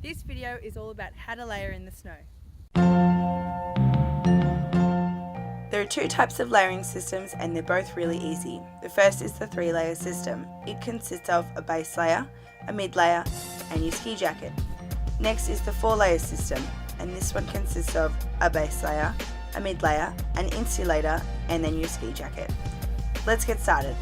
This video is all about how to layer in the snow. There are two types of layering systems and they're both really easy. The first is the 3-layer system. It consists of a base layer, a mid layer and your ski jacket. Next is the 4-layer system, and this one consists of a base layer, a mid layer, an insulator and then your ski jacket. Let's get started.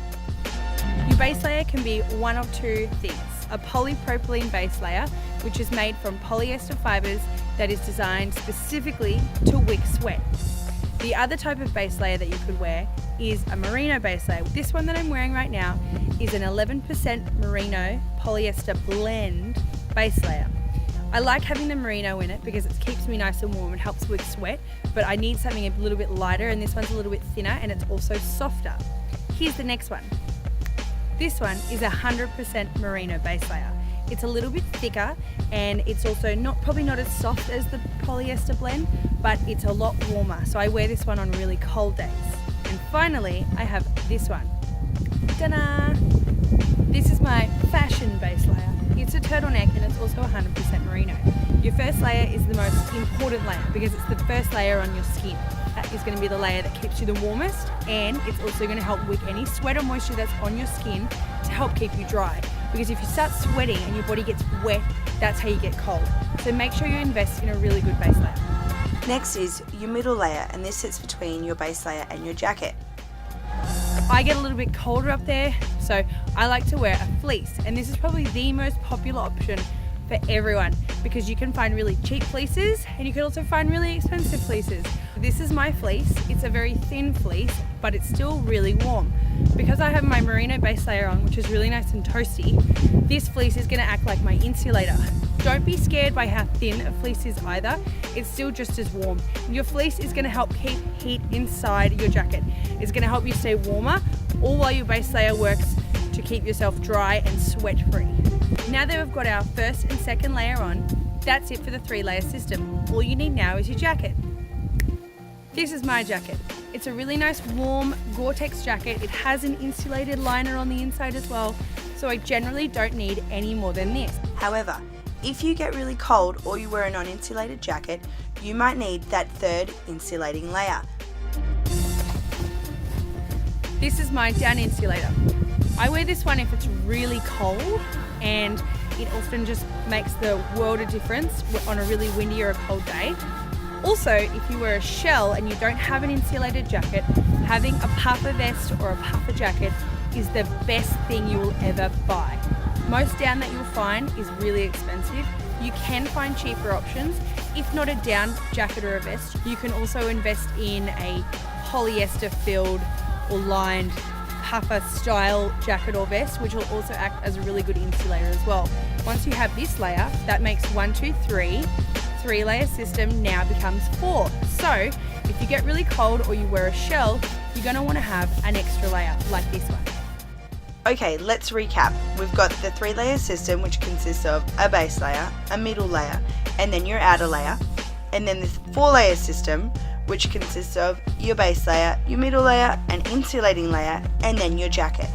Your base layer can be one of two things. A polypropylene base layer, which is made from polyester fibres that is designed specifically to wick sweat. The other type of base layer that you could wear is a merino base layer. This one that I'm wearing right now is an 11% merino polyester blend base layer. I like having the merino in it because it keeps me nice and warm and helps with sweat, but I need something a little bit lighter, and this one's a little bit thinner and it's also softer. Here's the next one. This one is a 100% merino base layer. It's a little bit thicker and it's also probably not as soft as the polyester blend, but it's a lot warmer. So I wear this one on really cold days. And finally, I have this one. Ta-da! This is my fashion base layer. It's a turtleneck and it's also 100% merino. Your first layer is the most important layer because it's the first layer on your skin. That is going to be the layer that keeps you the warmest, and it's also going to help wick any sweat or moisture that's on your skin to help keep you dry. Because if you start sweating and your body gets wet, that's how you get cold. So make sure you invest in a really good base layer. Next is your middle layer, and this sits between your base layer and your jacket. I get a little bit colder up there, so I like to wear a fleece, and this is probably the most popular option for everyone because you can find really cheap fleeces and you can also find really expensive fleeces. This is my fleece. It's a very thin fleece, but it's still really warm. Because I have my merino base layer on, which is really nice and toasty, this fleece is going to act like my insulator. Don't be scared by how thin a fleece is either. It's still just as warm. Your fleece is going to help keep heat inside your jacket. It's going to help you stay warmer, all while your base layer works to keep yourself dry and sweat free. Now that we've got our first and second layer on, that's it for the 3-layer system. All you need now is your jacket. This is my jacket. It's a really nice warm Goretex jacket. It has an insulated liner on the inside as well, so I generally don't need any more than this. However, if you get really cold or you wear a non-insulated jacket, you might need that third insulating layer. This is my down insulator. I wear this one if it's really cold, and it often just makes the world of difference on a really windy or a cold day. Also, if you wear a shell and you don't have an insulated jacket, having a puffer vest or a puffer jacket is the best thing you will ever buy. Most down that you'll find is really expensive. You can find cheaper options. If not a down jacket or a vest, you can also invest in a polyester filled or lined puffer style jacket or vest, which will also act as a really good insulator as well. Once you have this layer, that makes 1, 2, 3. 3-layer system now becomes 4. So if you get really cold or you wear a shell, you're going to want to have an extra layer like this one. Okay, let's recap. We've got the 3-layer system, which consists of a base layer, a middle layer, and then your outer layer. And then the 4-layer system, which consists of your base layer, your middle layer, an insulating layer, and then your jacket.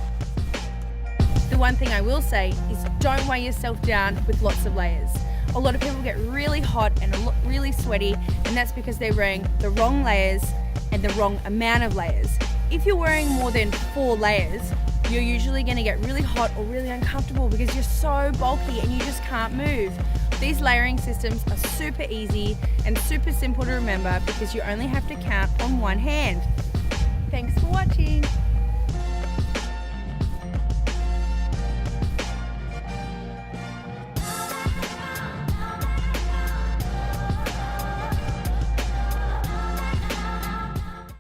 The one thing I will say is don't weigh yourself down with lots of layers. A lot of people get really hot and really sweaty, and that's because they're wearing the wrong layers and the wrong amount of layers. If you're wearing more than 4 layers, you're usually going to get really hot or really uncomfortable because you're so bulky and you just can't move. These layering systems are super easy and super simple to remember because you only have to count on one hand. Thanks for watching.